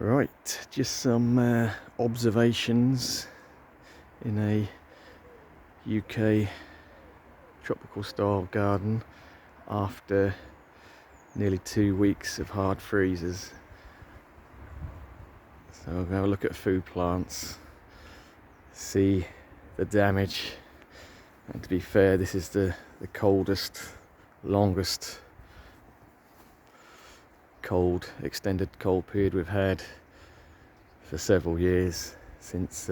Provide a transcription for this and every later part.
Right, just some observations in a UK tropical style garden after nearly 2 weeks of hard freezes. So I'm going to have a look at food plants, see the damage, and to be fair, this is the coldest, longest extended cold period we've had for several years, since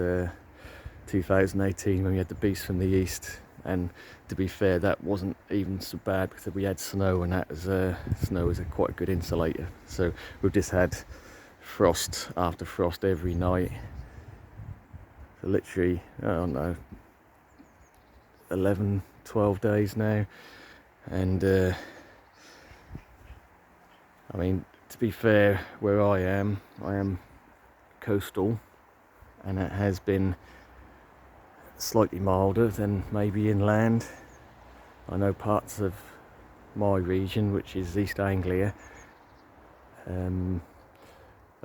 2018 when we had the beast from the east. And to be fair, that wasn't even so bad because we had snow, and snow is quite a good insulator. So we've just had frost after frost every night for literally, I don't know, 11-12 days now. And I mean, to be fair, where I am coastal, and it has been slightly milder than maybe inland. I know parts of my region, which is East Anglia, I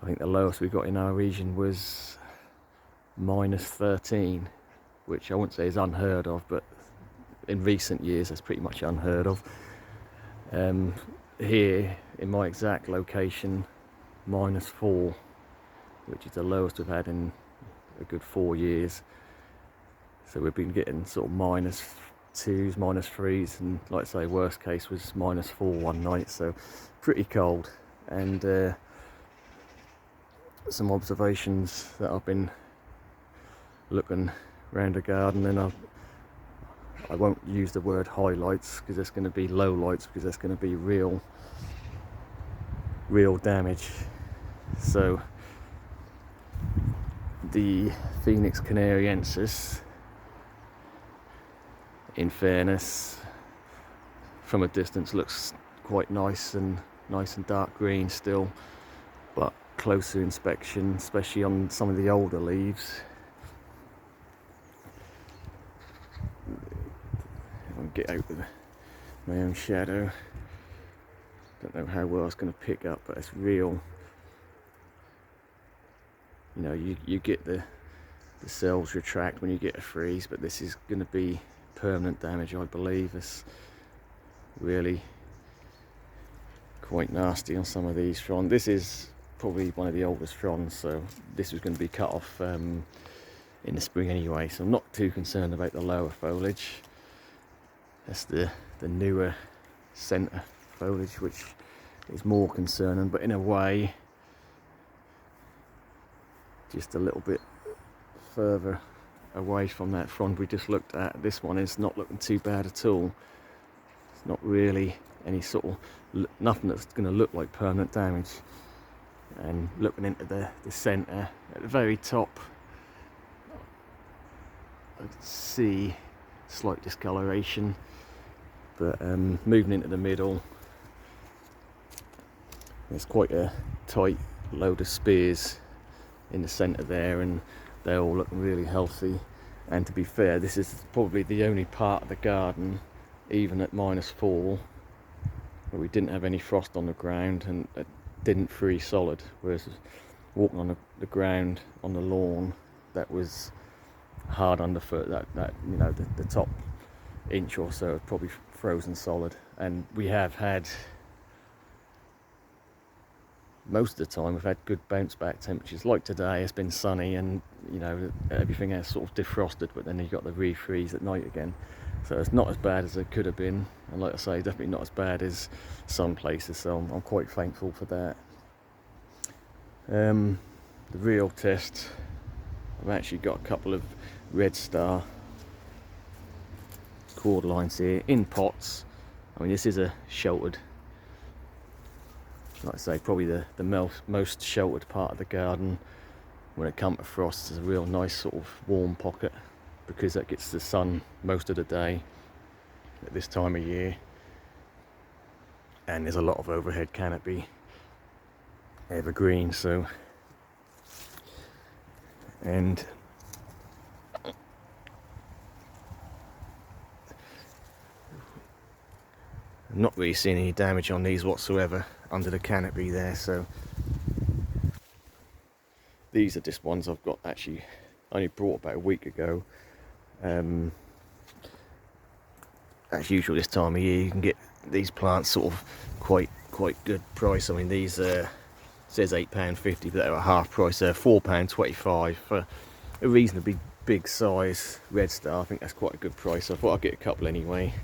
think the lowest we got in our region was -13, which I wouldn't say is unheard of, but in recent years that's pretty much unheard of. Here in my exact location, -4, which is the lowest we've had in a good 4 years. So we've been getting sort of -2s, -3s, and like I say, worst case was -4 one night. So pretty cold. And some observations that I've been looking around the garden, and I won't use the word highlights because there's going to be lowlights, because there's going to be real damage. So the Phoenix canariensis, in fairness, from a distance looks quite nice and dark green still, but closer inspection, especially on some of the older leaves, I'll get out with my own shadow. Don't know how well it's going to pick up, but it's real. You know, you get the cells retract when you get a freeze, but this is going to be permanent damage, I believe. It's really quite nasty on some of these fronds. This is probably one of the oldest fronds, so this was going to be cut off in the spring anyway, so I'm not too concerned about the lower foliage. That's the newer centre foliage, which is more concerning, but in a way just a little bit further away from that frond we just looked at. This one is not looking too bad at all. It's not really any sort of nothing that's going to look like permanent damage. And looking into the centre, at the very top I can see slight discoloration, but moving into the middle, there's quite a tight load of spears in the centre there, and they're all looking really healthy. And to be fair, this is probably the only part of the garden, even at -4, where we didn't have any frost on the ground and it didn't freeze solid, whereas walking on the ground on the lawn, that was hard underfoot. That you know, the top inch or so probably frozen solid. And we have had, most of the time, we've had good bounce back temperatures. Like today, it's been sunny, and you know, everything has sort of defrosted, but then you got the refreeze at night again. So it's not as bad as it could have been, and like I say, definitely not as bad as some places. So I'm quite thankful for that. The real test, I've actually got a couple of red star cordylines here in pots. I mean, this is a sheltered, like I say, probably the most sheltered part of the garden. When it comes to frost, it's a real nice sort of warm pocket, because that gets the sun most of the day at this time of year, and there's a lot of overhead canopy, evergreen. So, and I'm not really seeing any damage on these whatsoever under the canopy there. So these are just ones I've got actually only brought about a week ago. As usual this time of year, you can get these plants sort of quite good price. I mean, these says £8.50, but they're a half price. They're £4.25 for a reasonably big size red star. I think that's quite a good price. So I thought I'd get a couple anyway,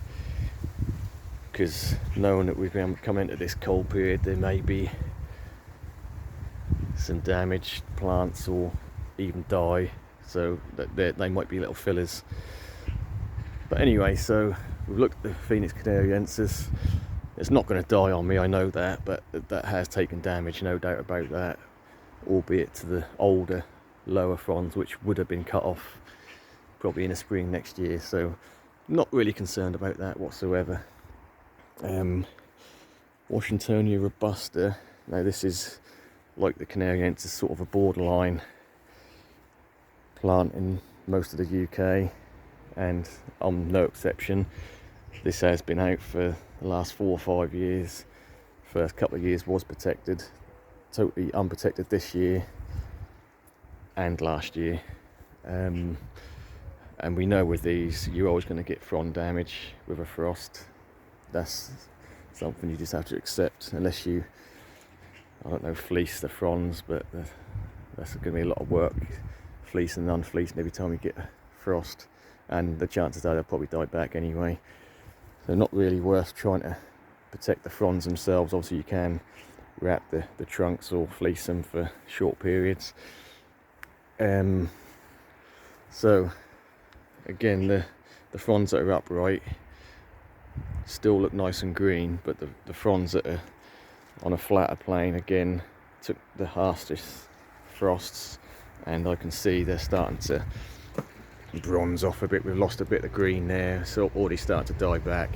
because knowing that we've come into this cold period, there may be some damaged plants or even die, so that they might be little fillers. But anyway, so we've looked at the Phoenix canariensis. It's not going to die on me, I know that, but that has taken damage, no doubt about that, albeit to the older, lower fronds, which would have been cut off probably in the spring next year. So not really concerned about that whatsoever. Washingtonia robusta, now this is like the canariensis, sort of a borderline plant in most of the UK, and I'm no exception. This has been out for the last 4 or 5 years. First couple of years was protected, totally unprotected this year and last year. And we know with these, you're always going to get frond damage with a frost. That's something you just have to accept, unless you, I don't know, fleece the fronds, but that's going to be a lot of work, fleecing and unfleecing every time you get a frost, and the chances are they'll probably die back anyway. So not really worth trying to protect the fronds themselves. Obviously you can wrap the trunks or fleece them for short periods. So again, the fronds that are upright still look nice and green, but the fronds that are on a flatter plane, again, took the harshest frosts, and I can see they're starting to bronze off a bit. We've lost a bit of green there, so already starting to die back.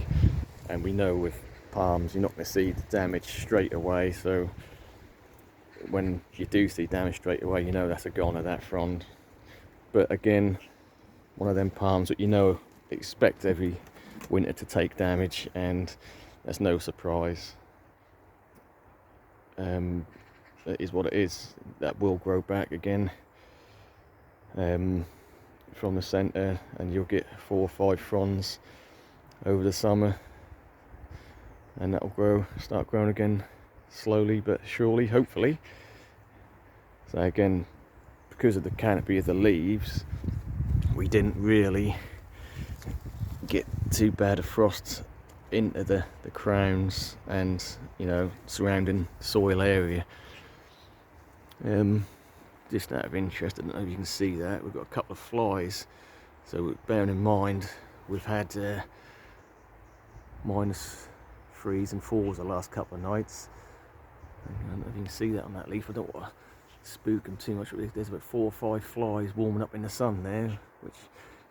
And we know with palms you're not going to see the damage straight away, so when you do see damage straight away, you know that's a goner, that frond. But again, one of them palms that you know expect every winter to take damage, and that's no surprise. It is what it is. That will grow back again from the centre, and you'll get 4 or 5 fronds over the summer, and that will start growing again slowly but surely, hopefully. So again, because of the canopy of the leaves, we didn't really get too bad a frost into the crowns and, you know, surrounding soil area. Just out of interest, I don't know if you can see that, we've got a couple of flies. So bearing in mind, we've had -3s and 4s the last couple of nights. I don't know if you can see that on that leaf. I don't want to spook them too much. There's about 4 or 5 flies warming up in the sun there, which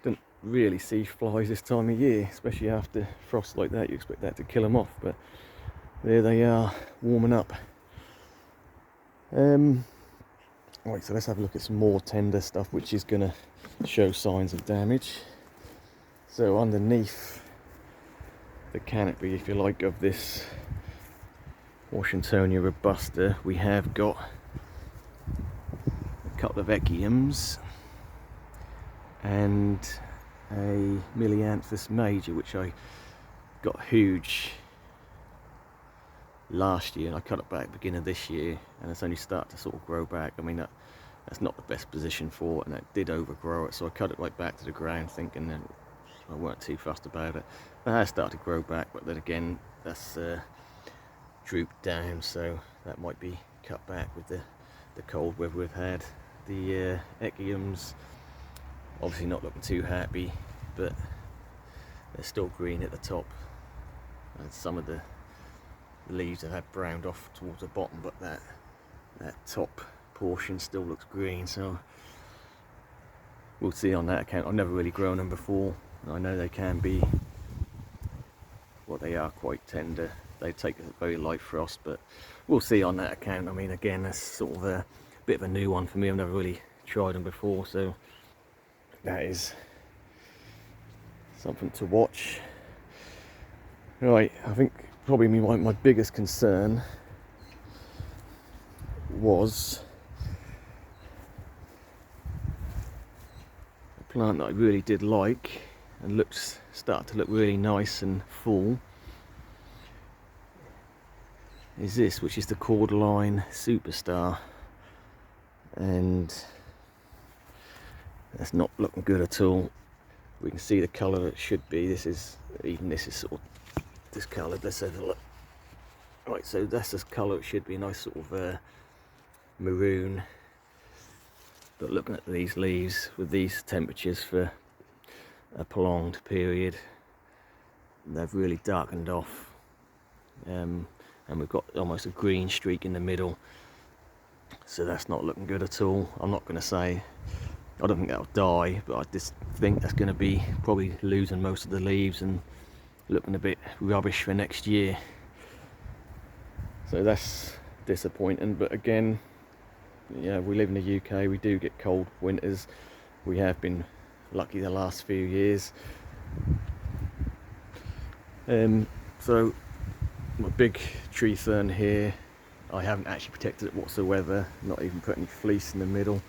don't really see flies this time of year, especially after frost like that. You expect that to kill them off, but there they are, warming up. Right, so let's have a look at some more tender stuff, which is going to show signs of damage. So underneath the canopy, if you like, of this Washingtonia robusta, we have got a couple of echiums and a Milianthus major, which I got huge last year, and I cut it back beginning of this year, and it's only started to sort of grow back. I mean, that's not the best position for it, and it did overgrow it, so I cut it right back to the ground, thinking that I weren't too fussed about it. It has started to grow back, but then again, that's drooped down, so that might be cut back with the cold weather we've had. The echiums obviously not looking too happy, but they're still green at the top, and some of the leaves have had browned off towards the bottom, but that top portion still looks green, so we'll see on that account. I've never really grown them before, and I know they can be, well, they are quite tender. They take a very light frost, but we'll see on that account. I mean, again, that's sort of a bit of a new one for me. I've never really tried them before, so that is something to watch. Right, I think probably my biggest concern was plant that I really did like and started to look really nice and full is this, which is the Cordyline Superstar, and that's not looking good at all. We can see the colour it should be. This is sort of discoloured. Let's have a look. Right, so that's the colour it should be, a nice sort of maroon. But looking at these leaves with these temperatures for a prolonged period, they've really darkened off, and we've got almost a green streak in the middle, so that's not looking good at all. I'm not going to say I don't think that'll die, but I just think that's going to be probably losing most of the leaves and looking a bit rubbish for next year. So that's disappointing. But again, yeah, we live in the UK, we do get cold winters. We have been lucky the last few years. So my big tree fern here, I haven't actually protected it whatsoever, not even put any fleece in the middle.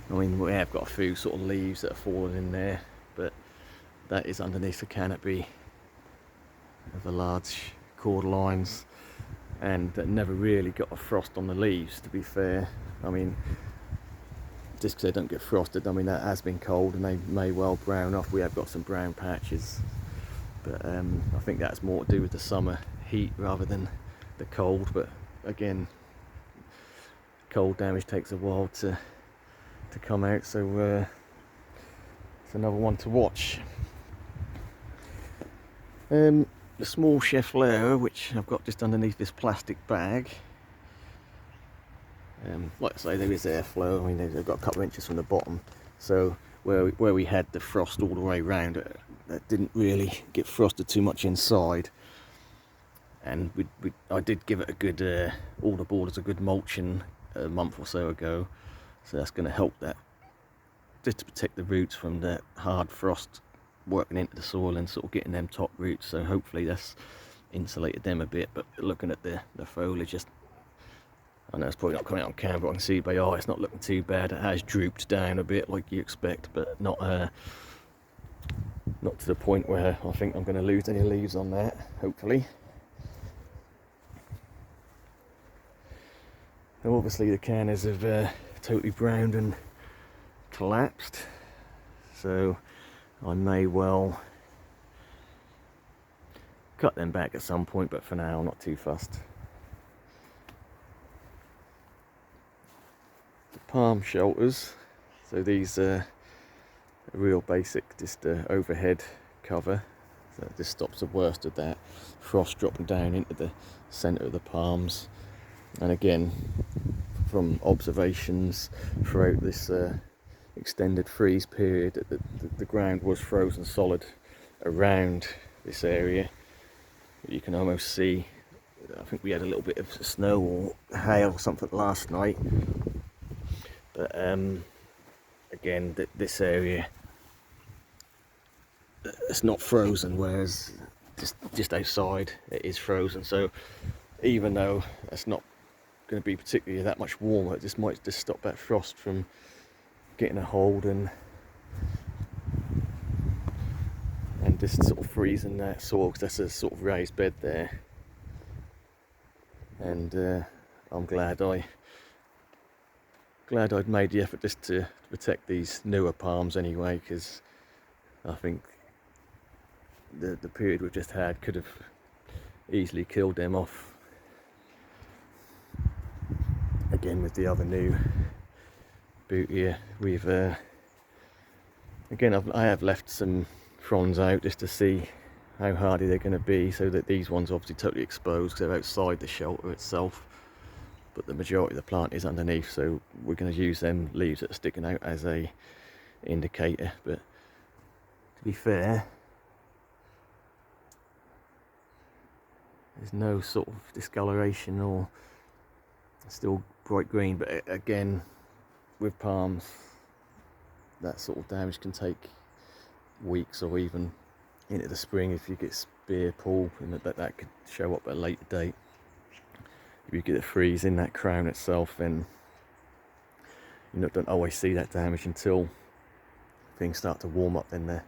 I mean, we have got a few sort of leaves that are fallen in there, but that is underneath the canopy of the large cordylines, and that never really got a frost on the leaves, to be fair. I mean, just because they don't get frosted, I mean, that has been cold and they may well brown off. We have got some brown patches, but I think that's more to do with the summer heat rather than the cold. But again, cold damage takes a while to come out, so it's another one to watch. The small Schefflera, which I've got just underneath this plastic bag, like I say, there is airflow. I mean, they've got a couple of inches from the bottom, so where we had the frost all the way around it, that didn't really get frosted too much inside. And I did give it a good, all the borders a good mulching a month or so ago, so that's going to help that, just to protect the roots from the hard frost working into the soil and sort of getting them top roots. So hopefully that's insulated them a bit. But looking at the foliage, just, I know it's probably not coming out on camera, but I can see by eye it's not looking too bad. It has drooped down a bit like you expect, but not to the point where I think I'm going to lose any leaves on that, hopefully. Now obviously the cannas have totally browned and collapsed, so I may well cut them back at some point, but for now I'm not too fussed. The palm shelters, so these are a real basic, just overhead cover, so it just stops the worst of that frost dropping down into the centre of the palms. And again, from observations throughout this extended freeze period, the ground was frozen solid around this area. You can almost see, I think we had a little bit of snow or hail or something last night, but again, this area, it's not frozen, whereas just outside it is frozen. So even though it's not going to be particularly that much warmer, it just might just stop that frost from getting a hold and just sort of freezing that soil, because that's a sort of raised bed there. And I'm glad I'd made the effort just to protect these newer palms anyway, because I think the period we've just had could have easily killed them off. Again, with the other new Bootea, we've again, I have left some fronds out just to see how hardy they're going to be, so that these ones are obviously totally exposed because they're outside the shelter itself, but the majority of the plant is underneath, so we're going to use them leaves that are sticking out as a indicator. But to be fair, there's no sort of discoloration, or still bright green. But again, with palms, that sort of damage can take weeks or even into the spring if you get spear pull, and that could show up at a later date. If you get a freeze in that crown itself, then you don't always see that damage until things start to warm up, then the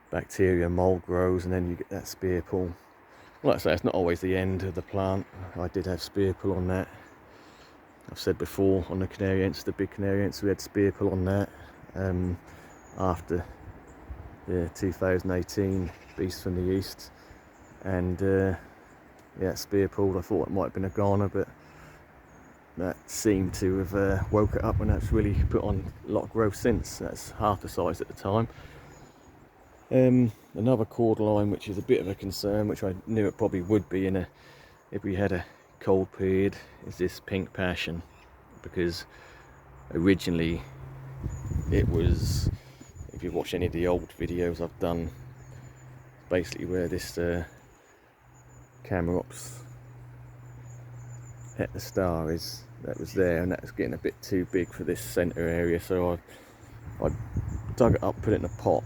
bacteria mold grows, and then you get that spear pull. Like I say, it's not always the end of the plant. I did have spear pull on that. I've said before on the Canariensis, the big Canariensis, we had spear pull on that after the 2018 Beast from the East, and yeah, spear pulled. I thought it might have been a Ghana, but that seemed to have woke it up, and that's really put on a lot of growth since. That's half the size at the time. Another cordyline, which is a bit of a concern, which I knew it probably would be if we had a cold period, is this pink passion, because originally it was, if you watch any of the old videos I've done, basically where this Chamaerops het the star is, that was there, and that was getting a bit too big for this centre area, so I dug it up, put it in a pot,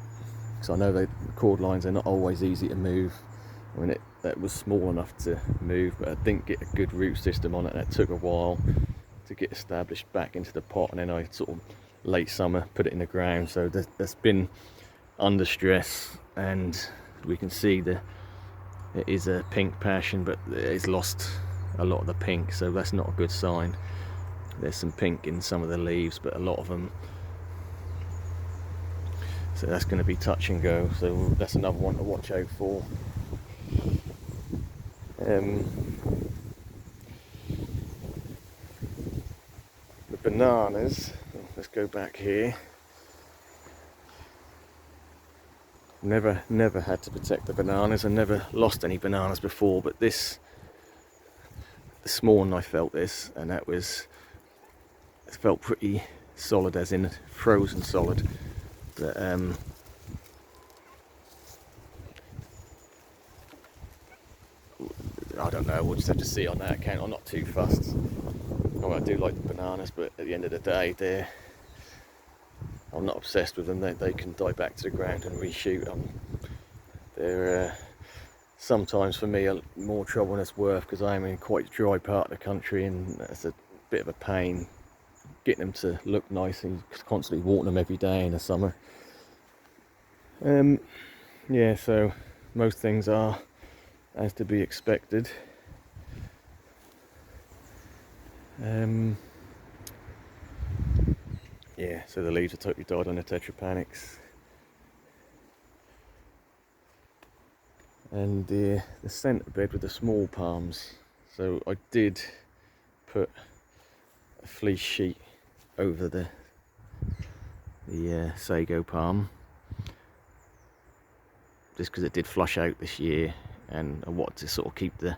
because I know the cordylines are not always easy to move. I mean, that was small enough to move, but I didn't get a good root system on it. That took a while to get established back into the pot, and then I sort of late summer put it in the ground. So that's been under stress, and we can see it is a pink passion, but it's lost a lot of the pink, so that's not a good sign. There's some pink in some of the leaves, but a lot of them, so that's going to be touch and go, so that's another one to watch out for. The bananas, let's go back here. Never had to protect the bananas, and never lost any bananas before, but this morning I felt this, and it felt pretty solid, as in frozen solid. But I don't know, we'll just have to see on that account. I'm not too fussed. Oh, I do like the bananas, but at the end of the day, I'm not obsessed with them. They can die back to the ground and reshoot. They're sometimes for me more trouble than it's worth, because I am in quite a dry part of the country, and it's a bit of a pain getting them to look nice, and constantly watering them every day in the summer. Yeah, so most things are as to be expected. Yeah, so the leaves are totally died on the Tetrapanax. And the centre bed with the small palms. So I did put a fleece sheet over the sago palm, just because it did flush out this year, and I wanted to sort of keep the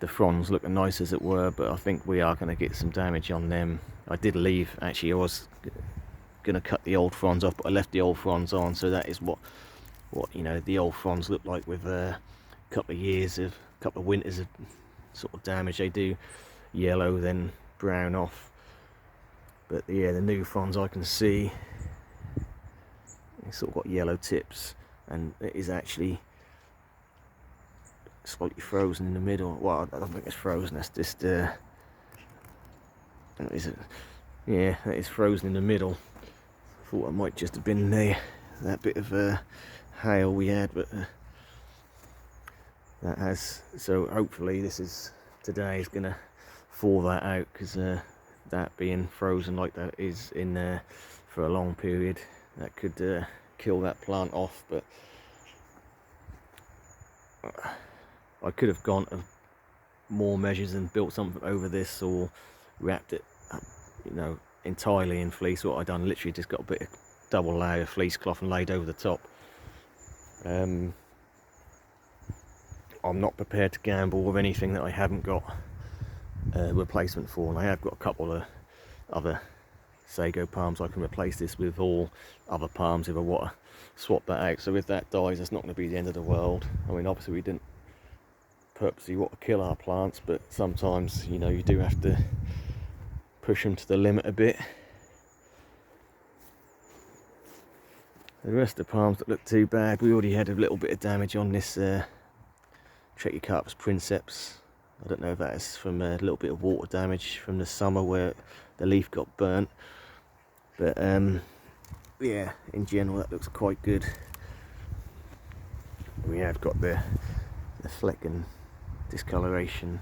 fronds looking nice, as it were, but I think we are going to get some damage on them. I did leave, actually I was going to cut the old fronds off, but I left the old fronds on, so that is what you know the old fronds look like, with a couple of winters of sort of damage. They do yellow, then brown off, but yeah, the new fronds I can see it's sort of got yellow tips, and it is actually slightly frozen in the middle. Well, I don't think it's frozen, that's just yeah, that is frozen in the middle. I thought it might just have been that bit of hail we had, but that has, so hopefully today is gonna thaw that out, because that being frozen like that is in there for a long period, that could kill that plant off. But I could have gone to more measures and built something over this, or wrapped it up, you know, entirely in fleece. What I done, literally just got a bit of double layer of fleece cloth and laid over the top. I'm not prepared to gamble with anything that I haven't got a replacement for, and I have got a couple of other sago palms I can replace this with, or other palms if I want to swap that out. So if that dies, it's not going to be the end of the world. I mean, obviously we didn't purposely want to kill our plants, but sometimes, you know, you do have to push them to the limit a bit. The rest of the palms that look too bad, we already had a little bit of damage on this Trachycarpus princeps. I don't know if that is from a little bit of water damage from the summer where the leaf got burnt, but yeah, in general that looks quite good. We have got the fleck and discoloration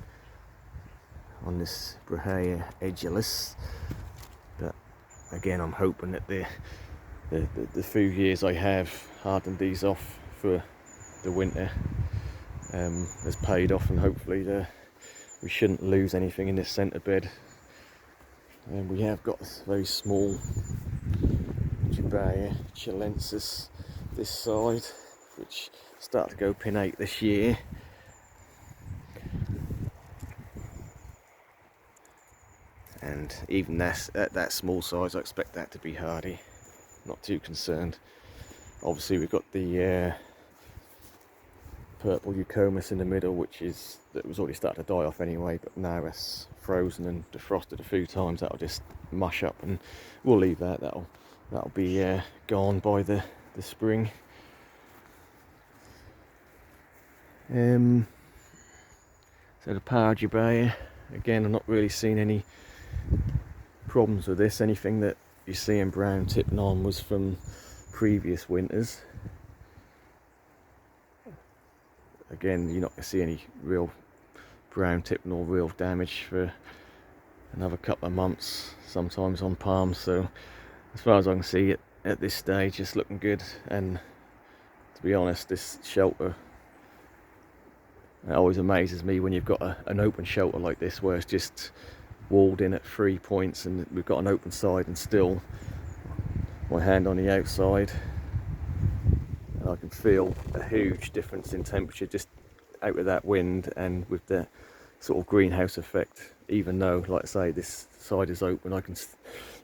on this Brahea edulis, but again I'm hoping that the few years I have hardened these off for the winter has paid off, and hopefully we shouldn't lose anything in this centre bed. And we have got a very small Jabea chilensis this side, which start to go pinnate this year. And even at that small size, I expect that to be hardy. Not too concerned. Obviously, we've got the purple eucomis in the middle, that was already starting to die off anyway, but now it's frozen and defrosted a few times. That'll just mush up, and we'll leave that. That'll be gone by the spring. So the Parajabea, again, I'm not really seeing any problems with this. Anything that you see in brown tipping on was from previous winters. Again, you're not going to see any real brown tipping or real damage for another couple of months, sometimes on palms. So as far as I can see it at this stage, it's looking good. And to be honest, this shelter, it always amazes me when you've got an open shelter like this, where it's just walled in at 3 points and we've got an open side, and still my hand on the outside and I can feel a huge difference in temperature just out of that wind, and with the sort of greenhouse effect. Even though, like I say, this side is open, I can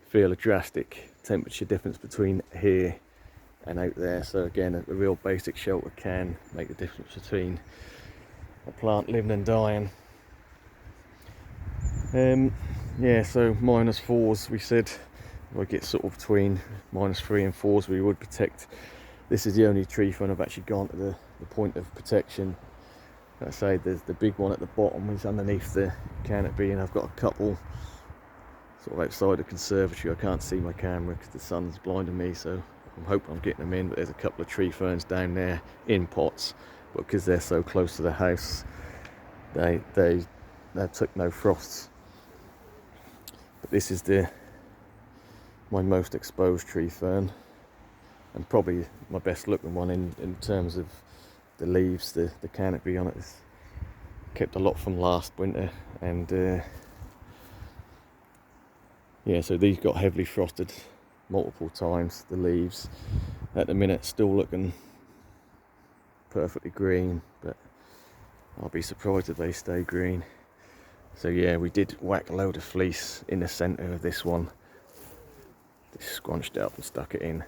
feel a drastic temperature difference between here and out there. So again, a real basic shelter can make a difference between a plant living and dying. Yeah, so -4s, we said if I get sort of between -3 and 4s, we would protect. This is the only tree fern I've actually gone to the point of protection. Like I say, there's the big one at the bottom, is underneath the canopy, and I've got a couple sort of outside the conservatory. I can't see my camera because the sun's blinding me, so I'm hoping I'm getting them in. But there's a couple of tree ferns down there in pots, but because they're so close to the house, they took no frosts. But this is my most exposed tree fern, and probably my best looking one in terms of the leaves. The canopy on it is kept a lot from last winter, and yeah, so these got heavily frosted multiple times. The leaves at the minute still looking perfectly green, but I'll be surprised if they stay green. So yeah, we did whack a load of fleece in the centre of this one. Just scrunched it up and stuck it in.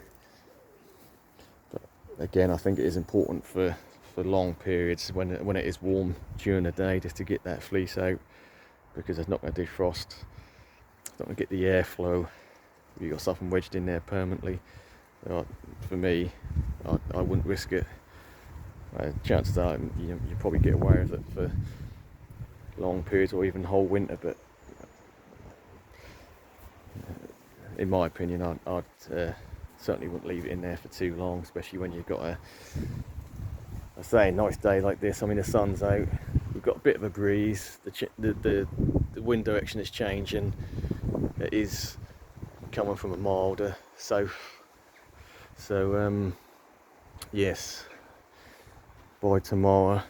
But again, I think it is important for long periods when it is warm during the day, just to get that fleece out, because it's not going to defrost. It's not going to get the airflow. You've got something wedged in there permanently. For me, I wouldn't risk it. Chances are you probably get away with it for long periods or even whole winter, but in my opinion, I'd certainly wouldn't leave it in there for too long, especially when you've got a nice day like this. I mean, the sun's out, we've got a bit of a breeze, the wind direction is changing. It is coming from a milder south, so yes, by tomorrow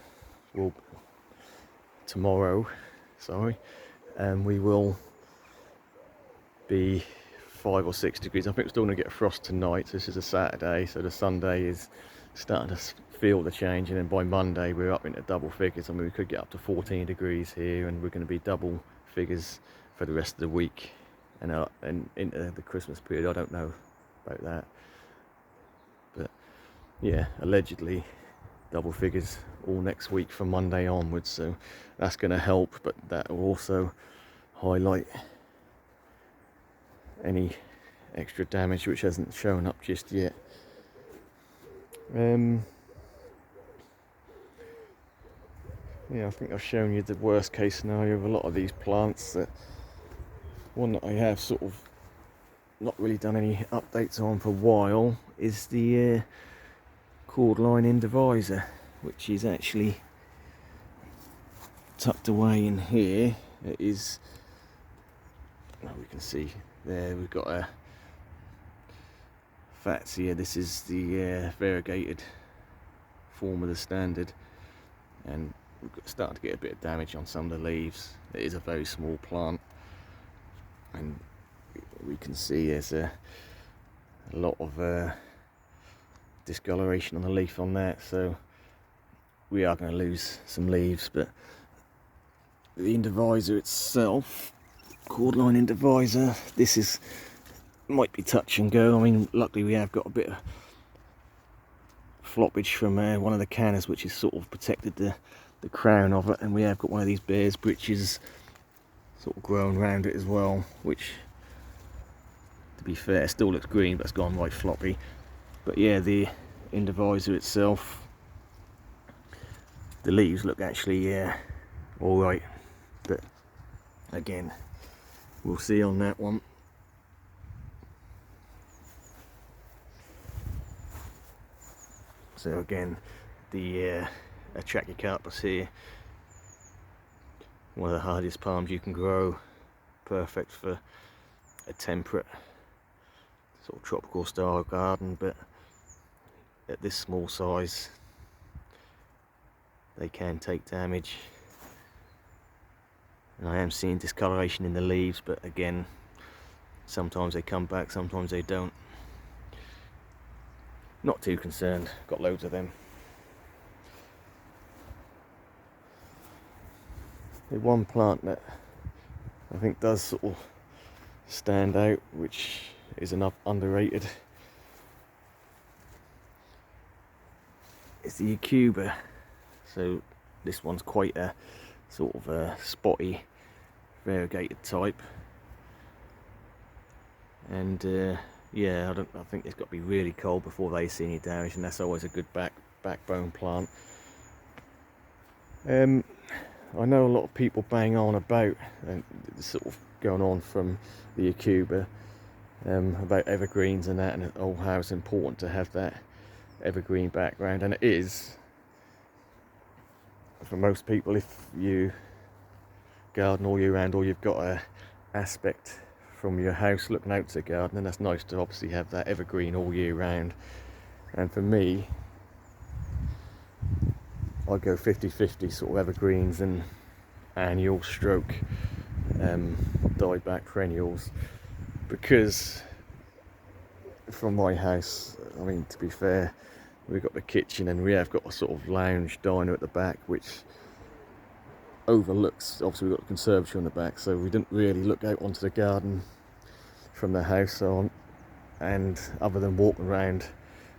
we will be 5 or 6 degrees. I think we're still going to get a frost tonight. This is a Saturday, so the Sunday is starting to feel the change, and then by Monday we're up into double figures. I mean, we could get up to 14 degrees here, and we're going to be double figures for the rest of the week and into the Christmas period. I don't know about that, but yeah, allegedly double figures all next week from Monday onwards, so that's going to help, but that will also highlight any extra damage which hasn't shown up just yet. Yeah, I think I've shown you the worst case scenario of a lot of these plants. That one that I have sort of not really done any updates on for a while is the cordline indivisor, which is actually tucked away in here. It is, now we can see there we've got a Fatsia. This is the variegated form of the standard, and we're starting to get a bit of damage on some of the leaves. It is a very small plant, and we can see there's a lot of discoloration on the leaf on that, so we are going to lose some leaves. But the indivisor itself, cordline indivisor, this is might be touch and go. I mean, luckily we have got a bit of floppage from one of the canners, which has sort of protected the crown of it, and we have got one of these bear's breeches sort of grown around it as well, which, to be fair, still looks green, but it's gone right floppy. But yeah, the indivisor itself, the leaves look actually all right, but again, we'll see on that one. So again, the Atrachycarpus here, one of the hardest palms you can grow, perfect for a temperate sort of tropical style garden, but at this small size they can take damage. And I am seeing discoloration in the leaves, but again, sometimes they come back, sometimes they don't. Not too concerned, got loads of them. The one plant that I think does sort of stand out, which is underrated, is the Eucuba. So this one's quite a sort of a spotty, variegated type, and yeah, I think it's got to be really cold before they see any damage, and that's always a good backbone plant. I know a lot of people bang on about, and sort of going on from the Eucuba, about evergreens and that, and oh, how it's important to have that evergreen background, and it is for most people. If you garden all year round, or you've got a aspect from your house looking out to the garden, and that's nice to obviously have that evergreen all year round. And for me, I go 50-50 sort of evergreens and annual stroke died back perennials, because from my house, I mean, to be fair, we've got the kitchen and we have got a sort of lounge diner at the back, which overlooks, obviously we've got the conservatory on the back, so we didn't really look out onto the garden from the house on. And other than walking around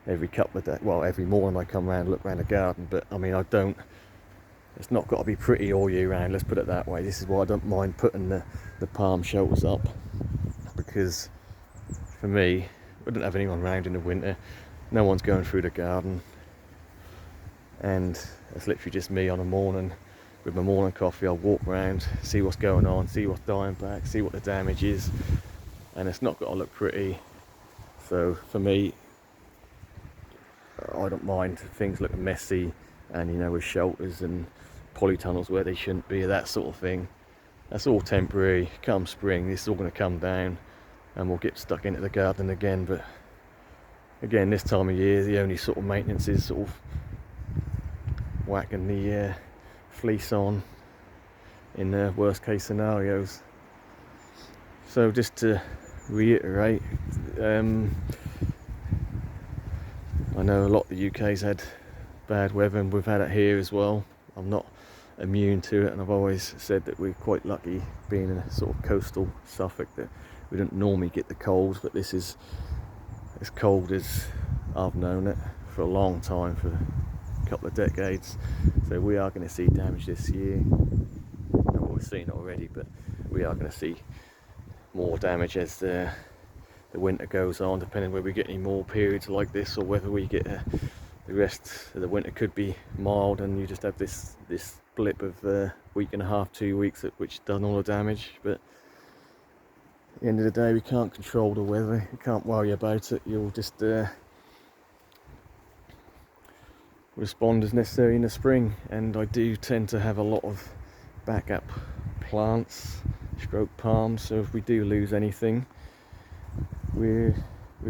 every couple of days, well, every morning I come around, look around the garden, but I mean, it's not got to be pretty all year round, let's put it that way. This is why I don't mind putting the palm shelters up, because for me, we don't have anyone around in the winter, no one's going through the garden, and it's literally just me on a morning with my morning coffee. I'll walk around, see what's going on, see what's dying back, see what the damage is, and it's not got to look pretty. So for me, I don't mind things looking messy, and you know, with shelters and polytunnels where they shouldn't be, that sort of thing. That's all temporary. Come spring, this is all going to come down and we'll get stuck into the garden again. But again, this time of year, the only sort of maintenance is sort of whacking the fleece on in the worst case scenarios. So just to reiterate, I know a lot of the UK's had bad weather, and we've had it here as well. I'm not immune to it, and I've always said that we're quite lucky being in a sort of coastal Suffolk that we don't normally get the colds, but this is as cold as I've known it for a long time, for a couple of decades. So we are going to see damage this year. Well, we've seen it already, but we are going to see more damage as the winter goes on, depending whether we get any more periods like this, or whether we get the rest of the winter could be mild and you just have this blip of a week and a half, 2 weeks, which done all the damage. But the end of the day, we can't control the weather, you can't worry about it, you'll just respond as necessary in the spring. And I do tend to have a lot of backup plants, stroke palms, so if we do lose anything, we've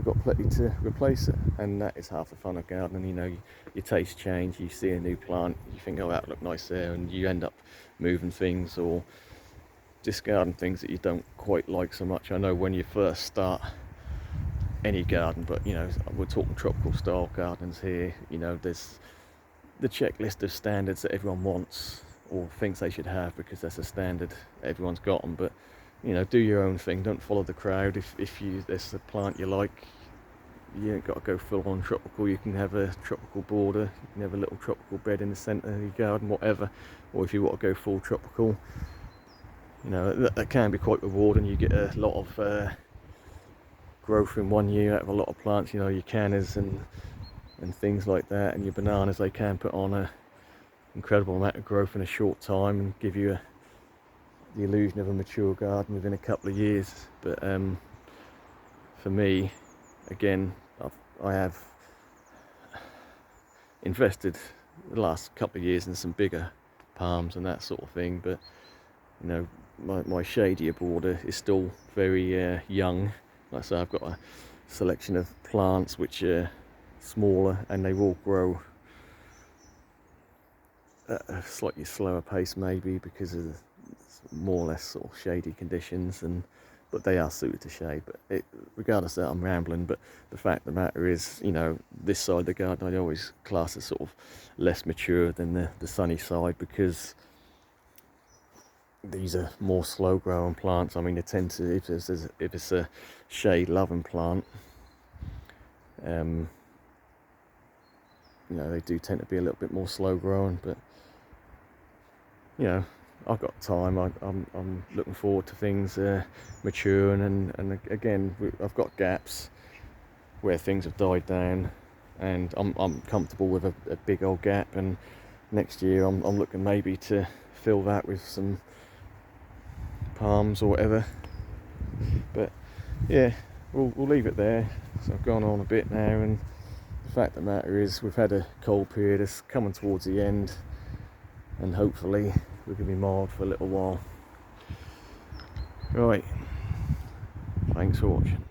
got plenty to replace it. And that is half the fun of gardening. You know, your taste change, you see a new plant, you think, oh, that look nice there, and you end up moving things or discarding things that you don't quite like so much. I know when you first start any garden, but you know, we're talking tropical style gardens here, you know, there's the checklist of standards that everyone wants or thinks they should have, because that's a standard everyone's got them. But you know, do your own thing, don't follow the crowd. If there's a plant you like, you ain't got to go full on tropical. You can have a tropical border, you can have a little tropical bed in the centre of your garden, whatever. Or if you want to go full tropical, you know, that can be quite rewarding. You get a lot of growth in 1 year out of a lot of plants. You know, your cannas and things like that, and your bananas, they can put on a incredible amount of growth in a short time and give you the illusion of a mature garden within a couple of years. But for me, again, I have invested the last couple of years in some bigger palms and that sort of thing, but you know, my shadier border is still very young. Like I say, I've got a selection of plants which are smaller, and they will grow at a slightly slower pace, maybe because of more or less sort of shady conditions, but they are suited to shade. But regardless of that, I'm rambling, but the fact of the matter is, you know, this side of the garden I always class as sort of less mature than the sunny side, because these are more slow growing plants. I mean, they tend to, if it's a shade loving plant, you know, they do tend to be a little bit more slow growing. But you know, I've got time. I'm looking forward to things maturing, and again, I've got gaps where things have died down, and I'm comfortable with a big old gap. And next year I'm looking maybe to fill that with some palms or whatever. But yeah, we'll leave it there. So I've gone on a bit now, and the fact of the matter is, we've had a cold period. It's coming towards the end, and hopefully we're going to be mild for a little while. Right, thanks for watching.